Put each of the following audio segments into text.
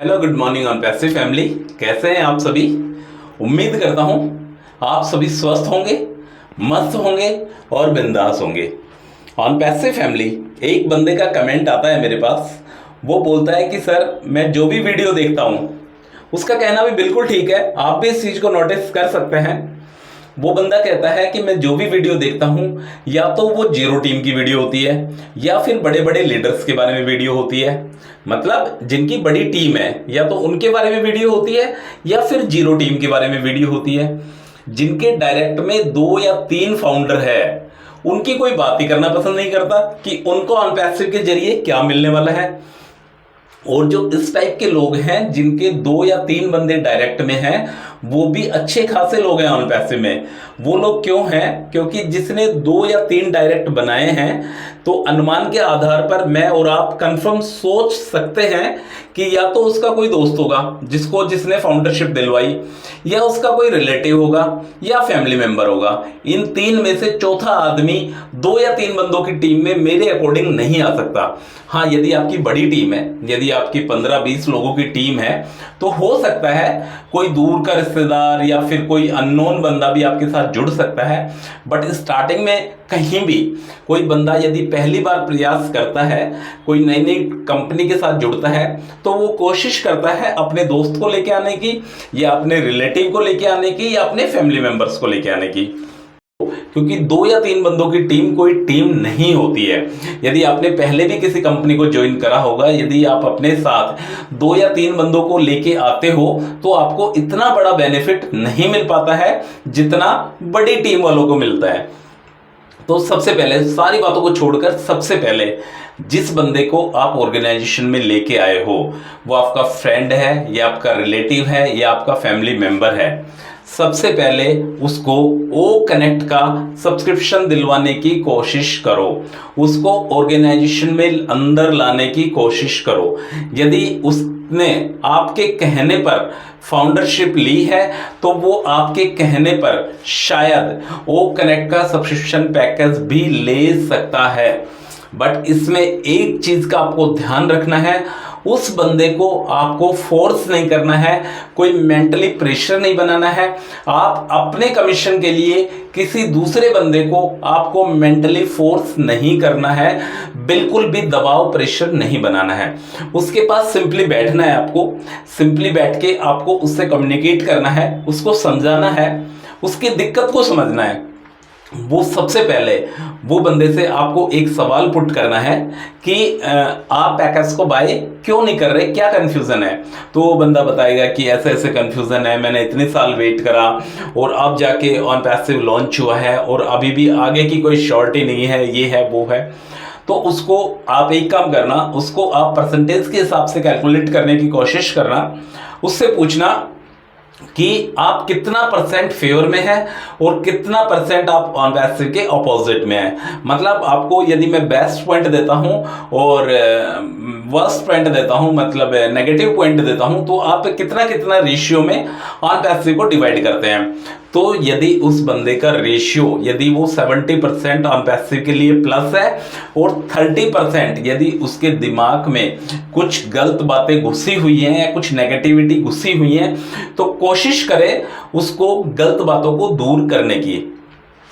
Hello, good morning on passive family. कैसे हैं आप सभी? उम्मीद करता हूं आप सभी स्वस्थ होंगे, मस्त होंगे और बिंदास होंगे। ऑन पैसिव फैमिली एक बंदे का कमेंट आता है मेरे पास। वो बोलता है कि सर, मैं जो भी वीडियो देखता हूं, उसका कहना भी बिल्कुल ठीक है, आप भी इस चीज़ को नोटिस कर सकते हैं। वो बंदा कहता है कि मैं जो भी वीडियो देखता हूं, या तो वो जीरो टीम की वीडियो होती है या फिर बड़े बड़े लीडर्स के बारे में वीडियो होती है। मतलब जिनकी बड़ी टीम है, या तो उनके बारे में वीडियो होती है या फिर जीरो टीम के बारे में वीडियो होती है। जिनके डायरेक्ट में 2 या 3 फाउंडर है, उनकी कोई बात ही करना पसंद नहीं करता कि उनको ऑन पैसिव के जरिए क्या मिलने वाला है। और जो इस टाइप के लोग हैं जिनके 2 या 3 बंदे डायरेक्ट में हैं, वो भी अच्छे खासे लोग हैं ऑन पैसिव में। वो लोग क्यों हैं? क्योंकि जिसने 2 या 3 डायरेक्ट बनाए हैं, तो अनुमान के आधार पर मैं और आप कंफर्म सोच सकते हैं कि या तो उसका कोई दोस्त होगा जिसने फाउंडरशिप दिलवाई, या उसका कोई रिलेटिव होगा, या फैमिली मेंबर होगा। इन 3 में से चौथा आदमी 2 या 3 बंदों की टीम में मेरे अकॉर्डिंग नहीं आ सकता। हाँ, यदि आपकी बड़ी टीम है, यदि आपकी 15-20 लोगों की टीम है, तो हो सकता है कोई दूर का रिश्तेदार या फिर कोई अननोन बंदा भी आपके साथ जुड़ सकता है। बट स्टार्टिंग में कहीं भी कोई बंदा यदि पहली बार प्रयास करता है, कोई नई नई कंपनी के साथ जुड़ता है, तो वो कोशिश करता है अपने दोस्त को लेके आने की, या अपने रिलेटिव को लेके आने की, या अपने फैमिली मेंबर्स को लेके आने की। क्योंकि 2 या 3 बंदों की टीम कोई टीम नहीं होती है। यदि आपने पहले भी किसी कंपनी को ज्वाइन करा होगा, यदि आप अपने साथ 2 या 3 बंदों को लेके आते हो, तो आपको इतना बड़ा बेनिफिट नहीं मिल पाता है जितना बड़ी टीम वालों को मिलता है। तो सबसे पहले सारी बातों को छोड़कर, सबसे पहले जिस बंदे को आप ऑर्गेनाइजेशन में लेके आए हो, वो आपका फ्रेंड है या आपका रिलेटिव है या आपका फैमिली मेंबर है, सबसे पहले उसको ओ कनेक्ट का सब्सक्रिप्शन दिलवाने की कोशिश करो। उसको ऑर्गेनाइजेशन में अंदर लाने की कोशिश करो। यदि उसने आपके कहने पर फाउंडरशिप ली है, तो वो आपके कहने पर शायद ओ कनेक्ट का सब्सक्रिप्शन पैकेज भी ले सकता है। बट इसमें एक चीज का आपको ध्यान रखना है, उस बंदे को आपको फोर्स नहीं करना है, कोई मेंटली प्रेशर नहीं बनाना है। आप अपने कमीशन के लिए किसी दूसरे बंदे को आपको मेंटली फोर्स नहीं करना है, बिल्कुल भी दबाव प्रेशर नहीं बनाना है। उसके पास सिंपली बैठना है, आपको सिंपली बैठ के आपको उससे कम्युनिकेट करना है, उसको समझाना है, उसकी दिक्कत को समझना है। वो सबसे पहले वो बंदे से आपको एक सवाल पुट करना है कि आप पैकेज को बाय क्यों नहीं कर रहे, क्या कंफ्यूजन है। तो वो बंदा बताएगा कि ऐसे ऐसे कंफ्यूजन है, मैंने इतने साल वेट करा और अब जाके ऑन पैसिव लॉन्च हुआ है और अभी भी आगे की कोई श्योरिटी नहीं है, ये है वो है। तो उसको आप एक काम करना, उसको आप परसेंटेज के हिसाब से कैलकुलेट करने की कोशिश करना। उससे पूछना कि आप कितना परसेंट फेवर में है और कितना परसेंट आप ऑन पैसिव के ऑपोजिट में है। मतलब आपको यदि मैं बेस्ट पॉइंट देता हूं और वर्स्ट पॉइंट देता हूं, मतलब नेगेटिव पॉइंट देता हूं, तो आप कितना कितना रेशियो में ऑन पैसिव को डिवाइड करते हैं। तो यदि उस बंदे का रेशियो, यदि वो 70% ऑन पैसिव के लिए प्लस है और 30% यदि उसके दिमाग में कुछ गलत बातें घुसी हुई हैं या कुछ नेगेटिविटी घुसी हुई हैं, तो कोशिश करें उसको गलत बातों को दूर करने की।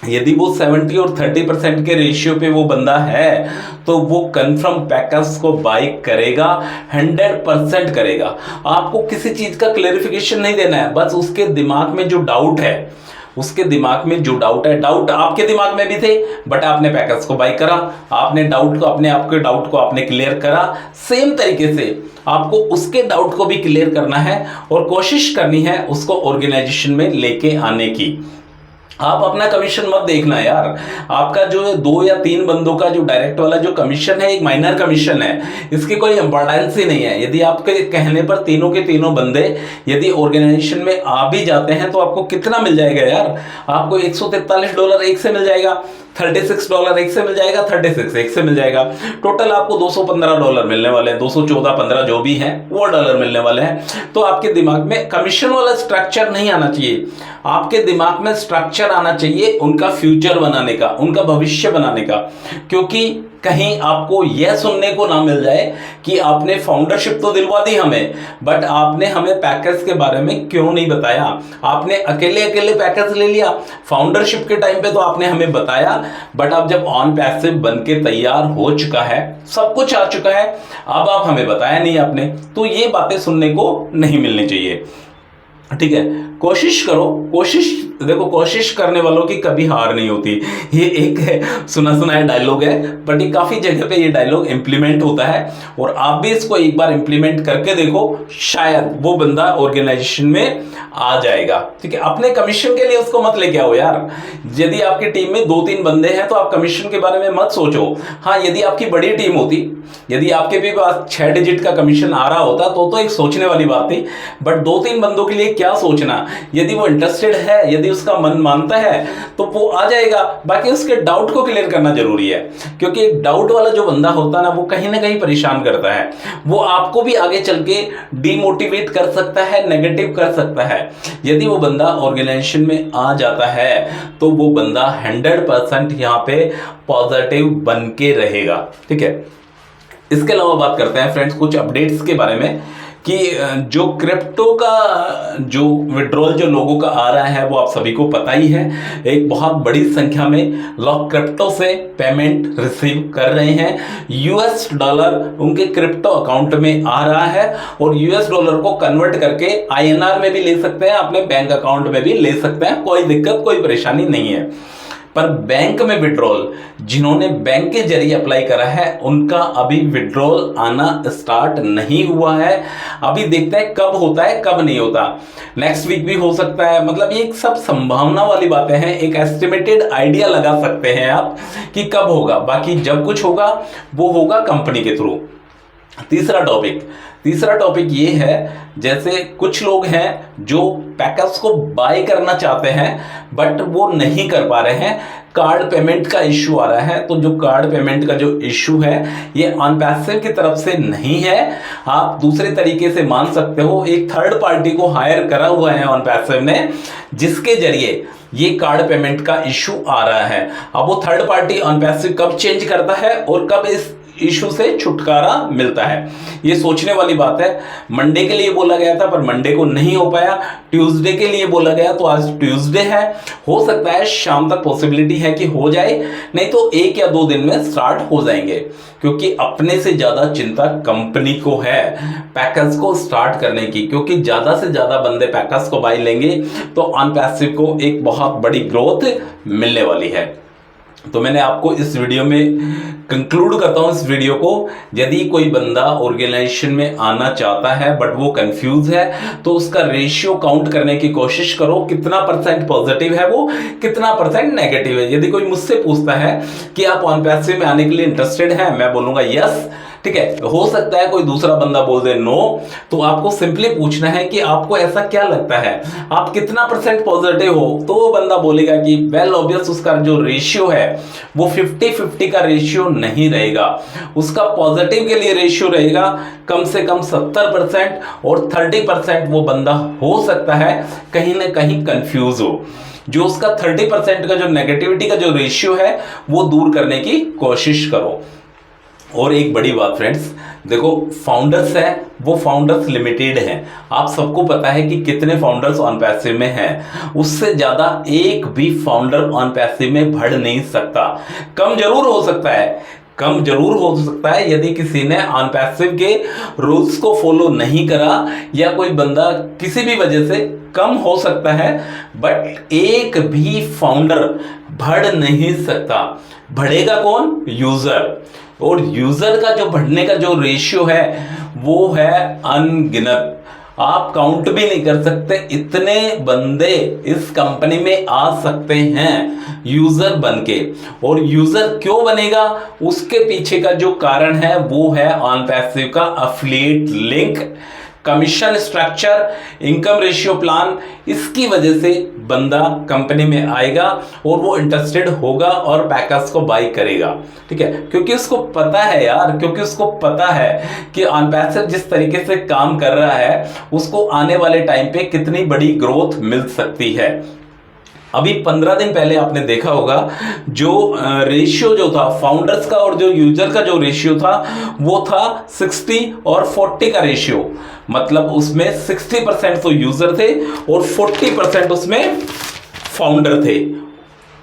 यदि वो 70 और 30% के रेशियो पे वो बंदा है, तो वो कंफर्म पैकेज को बाय करेगा, 100% करेगा। आपको किसी चीज का क्लेरिफिकेशन नहीं देना है, बस उसके दिमाग में जो डाउट है, उसके दिमाग में जो डाउट है, डाउट आपके दिमाग में भी थे, बट आपने पैकेज को बाय करा, आपने डाउट को आपके डाउट को आपने क्लियर करा। सेम तरीके से आपको उसके डाउट को भी क्लियर करना है और कोशिश करनी है उसको ऑर्गेनाइजेशन में लेके आने की। आप अपना कमीशन मत देखना यार, आपका जो 2 या 3 बंदों का जो डायरेक्ट वाला जो कमीशन है, एक माइनर कमीशन है, इसकी कोई इंपॉर्टेंस ही नहीं है। यदि आपके कहने पर तीनों के तीनों बंदे यदि ऑर्गेनाइजेशन में आ भी जाते हैं, तो आपको कितना मिल जाएगा यार? आपको $143 एक से मिल जाएगा, $36 एक से मिल जाएगा, 36 एक से मिल जाएगा। टोटल आपको $215 मिलने वाले हैं, 214-15 जो भी हैं वो डॉलर मिलने वाले हैं। तो आपके दिमाग में कमीशन वाला स्ट्रक्चर नहीं आना चाहिए, आपके दिमाग में स्ट्रक्चर आना चाहिए उनका फ्यूचर बनाने का, उनका भविष्य बनाने का। क्योंकि कहीं आपको यह सुनने को ना मिल जाए कि आपने फाउंडरशिप तो दिलवा दी हमें, बट आपने हमें पैकेज के बारे में क्यों नहीं बताया। आपने अकेले अकेले पैकेज ले लिया, फाउंडरशिप के टाइम पे तो आपने हमें बताया, बट अब जब ऑन पैसिव बन के तैयार हो चुका है, सब कुछ आ चुका है, अब आप हमें बताया नहीं आपने। तो ये बातें सुनने को नहीं मिलनी चाहिए, ठीक है। कोशिश करो, कोशिश देखो, कोशिश करने वालों की कभी हार नहीं होती। ये एक सुना सुनाया डायलॉग है, बट ये काफी जगह पे ये डायलॉग इंप्लीमेंट होता है, और आप भी इसको एक बार इंप्लीमेंट करके देखो, शायद वो बंदा ऑर्गेनाइजेशन में आ जाएगा, ठीक है। अपने कमीशन के लिए उसको मत लेके आओ यार। यदि आपकी टीम में 2-3 बंदे हैं तो आप कमीशन के बारे में मत सोचो। हाँ, यदि आपकी बड़ी टीम होती, यदि आपके भी पास 6 डिजिट का कमीशन आ रहा होता तो एक सोचने वाली बात थी, बट 2-3 बंदों के लिए क्या सोचना। यदि वो इंटरेस्टेड है, यदि उसका मन मानता है तो वो आ जाएगा। बाकी उसके डाउट को क्लियर करना जरूरी है, क्योंकि एक डाउट वाला जो बंदा होता है ना, वो कहीं ना कहीं परेशान करता है। वो आपको भी आगे चल के डीमोटिवेट कर सकता है, नेगेटिव कर सकता है। यदि वो बंदा ऑर्गेनाइजेशन में आ जाता है तो वो बंदा 100% यहाँ पे पॉजिटिव बन के रहेगा, ठीक है। इसके अलावा बात करते हैं फ्रेंड्स कुछ अपडेट्स के बारे में, कि जो क्रिप्टो का जो विड्रॉल जो लोगों का आ रहा है वो आप सभी को पता ही है। एक बहुत बड़ी संख्या में लोग क्रिप्टो से पेमेंट रिसीव कर रहे हैं। यूएस डॉलर उनके क्रिप्टो अकाउंट में आ रहा है, और यूएस डॉलर को कन्वर्ट करके आईएनआर में भी ले सकते हैं, अपने बैंक अकाउंट में भी ले सकते हैं, कोई दिक्कत कोई परेशानी नहीं है। पर बैंक में विड्रॉल, जिन्होंने बैंक के जरिए अप्लाई करा है, उनका अभी विड्रॉल आना स्टार्ट नहीं हुआ है। अभी देखते हैं कब होता है कब नहीं होता, नेक्स्ट वीक भी हो सकता है। मतलब ये सब संभावना वाली बातें हैं, एक एस्टिमेटेड आइडिया लगा सकते हैं आप कि कब होगा। बाकी जब कुछ होगा वो होगा कंपनी के थ्रू। तीसरा टॉपिक ये है, जैसे कुछ लोग हैं जो पैकेज को बाय करना चाहते हैं बट वो नहीं कर पा रहे हैं, कार्ड पेमेंट का इश्यू आ रहा है। तो जो कार्ड पेमेंट का जो इश्यू है ये ऑनपैसिव की तरफ से नहीं है, आप दूसरे तरीके से मान सकते हो। एक थर्ड पार्टी को हायर करा हुआ है ऑनपैसिव ने, जिसके जरिए ये कार्ड पेमेंट का इश्यू आ रहा है। अब वो थर्ड पार्टी ऑनपैसिव कब चेंज करता है और कब इस इशू से छुटकारा मिलता है, ये सोचने वाली बात है। मंडे के लिए बोला गया था पर मंडे को नहीं हो पाया, ट्यूसडे के लिए बोला गया तो आज ट्यूसडे है। हो सकता है शाम तक पॉसिबिलिटी है कि हो जाए, नहीं तो 1 या 2 दिन में स्टार्ट हो जाएंगे, क्योंकि अपने से ज्यादा चिंता कंपनी को है पैकेज को स्टार्ट करने की, क्योंकि ज्यादा से ज्यादा बंदे पैकेज को बाय लेंगे तो ऑनपैसिव को एक बहुत बड़ी ग्रोथ मिलने वाली है। तो मैंने आपको इस वीडियो में कंक्लूड करता हूं इस वीडियो को, यदि कोई बंदा ऑर्गेनाइजेशन में आना चाहता है बट वो कंफ्यूज है तो उसका रेशियो काउंट करने की कोशिश करो, कितना % पॉजिटिव है वो, कितना % नेगेटिव है। यदि कोई मुझसे पूछता है कि आप ऑनपैसिव में आने के लिए इंटरेस्टेड हैं, मैं बोलूंगा यस, ठीक है। हो सकता है कोई दूसरा बंदा बोल दे नो, तो आपको सिंपली पूछना है कि आपको ऐसा क्या लगता है, आप कितना % पॉजिटिव हो। तो वो बंदा बोलेगा कि वेल ऑब्वियस उसका जो रेशियो है वो 50-50 का रेशियो नहीं रहेगा, उसका पॉजिटिव के लिए रेशियो रहेगा कम से कम 70%, और 30% वो बंदा हो सकता है कहीं ना कहीं कंफ्यूज हो। जो उसका 30% का जो नेगेटिविटी का जो रेशियो है वो दूर करने की कोशिश करो। और एक बड़ी बात फ्रेंड्स, देखो फाउंडर्स हैं वो फाउंडर्स लिमिटेड हैं, आप सबको पता है कि कितने फाउंडर्स ऑनपैसिव में हैं, उससे ज्यादा एक भी फाउंडर ऑनपैसिव में बढ़ नहीं सकता। कम जरूर हो सकता है, कम जरूर हो सकता है यदि किसी ने ऑनपैसिव के रूल्स को फॉलो नहीं करा, या कोई बंदा किसी भी वजह से कम हो सकता है, बट एक भी फाउंडर बढ़ नहीं सकता। बढ़ेगा कौन? यूजर। और यूजर का जो बढ़ने का जो रेशियो है वो है अनगिनत, आप काउंट भी नहीं कर सकते इतने बंदे इस कंपनी में आ सकते हैं यूजर बनके। और यूजर क्यों बनेगा, उसके पीछे का जो कारण है वो है ऑनपैसिव का affiliate link, commission structure, income ratio plan. इसकी वजह से बंदा कंपनी में आएगा और वो इंटरेस्टेड होगा और पैकेज को बाई करेगा, ठीक है। क्योंकि उसको पता है यार, क्योंकि उसको पता है कि ऑनपैसिव जिस तरीके से काम कर रहा है उसको आने वाले टाइम पे कितनी बड़ी ग्रोथ मिल सकती है। अभी 15 दिन पहले आपने देखा होगा जो रेशियो जो था फाउंडर्स का और जो यूजर का जो रेशियो था वो था 60 और 40 का रेशियो। मतलब उसमें 60% तो यूजर थे और 40% उसमें फाउंडर थे।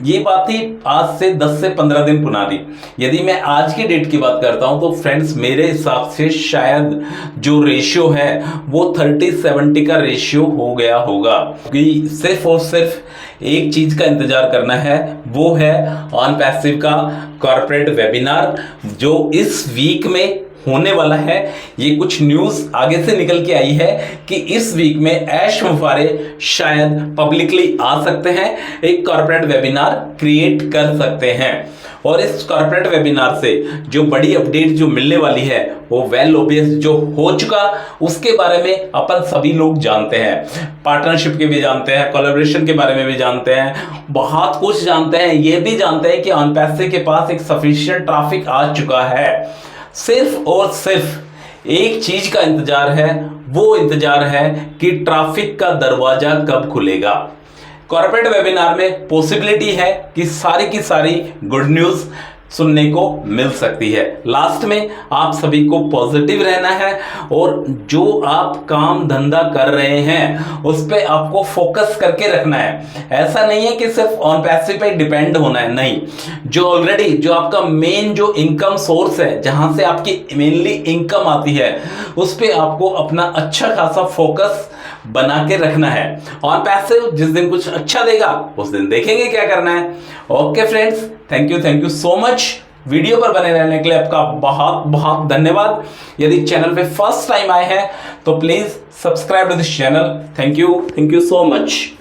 ये बात थी आज से 10 से 15 दिन पुरानी। यदि मैं आज की डेट की बात करता हूं तो फ्रेंड्स मेरे हिसाब से शायद जो रेशियो है वो 30-70 का रेशियो हो गया होगा। कि सिर्फ और सिर्फ एक चीज का इंतजार करना है, वो है ऑन पैसिव का कॉर्पोरेट वेबिनार जो इस वीक में होने वाला है। ये कुछ न्यूज आगे से निकल के आई है कि इस वीक में ऐश मुफारे शायद पब्लिकली आ सकते हैं, एक कॉर्पोरेट वेबिनार क्रिएट कर सकते हैं। और इस कॉर्पोरेट वेबिनार से जो बड़ी अपडेट जो मिलने वाली है वो वेल ओबियस जो हो चुका उसके बारे में अपन सभी लोग जानते हैं। पार्टनरशिप के भी जानते हैं, कोलैबोरेशन के बारे में भी जानते हैं, बहुत कुछ जानते हैं। ये भी जानते हैं कि ऑन पैसिव के पास एक सफिशिएंट ट्रैफिक आ चुका है। सिर्फ और सिर्फ एक चीज का इंतजार है, वो इंतजार है कि ट्रैफिक का दरवाजा कब खुलेगा। कॉर्पोरेट वेबिनार में पॉसिबिलिटी है कि सारी की सारी गुड न्यूज सुनने को मिल सकती है। लास्ट में आप सभी को पॉजिटिव रहना है और जो आप काम धंधा कर रहे हैं उस पे आपको फोकस करके रखना है। ऐसा नहीं है कि सिर्फ ऑन पैसिव पे डिपेंड होना है, नहीं। जो ऑलरेडी जो आपका मेन जो इनकम सोर्स है, जहां से आपकी मेनली इनकम आती है, उस पे आपको अपना अच्छा खासा फोकस बना के रखना है। ऑन पैसिव जिस दिन कुछ अच्छा देगा उस दिन देखेंगे क्या करना है। Okay friends, thank you so much. Video पर बने रहने के लिए आपका बहुत बहुत धन्यवाद। यदि चैनल पे फर्स्ट टाइम आए हैं तो please subscribe to this channel. Thank you so much.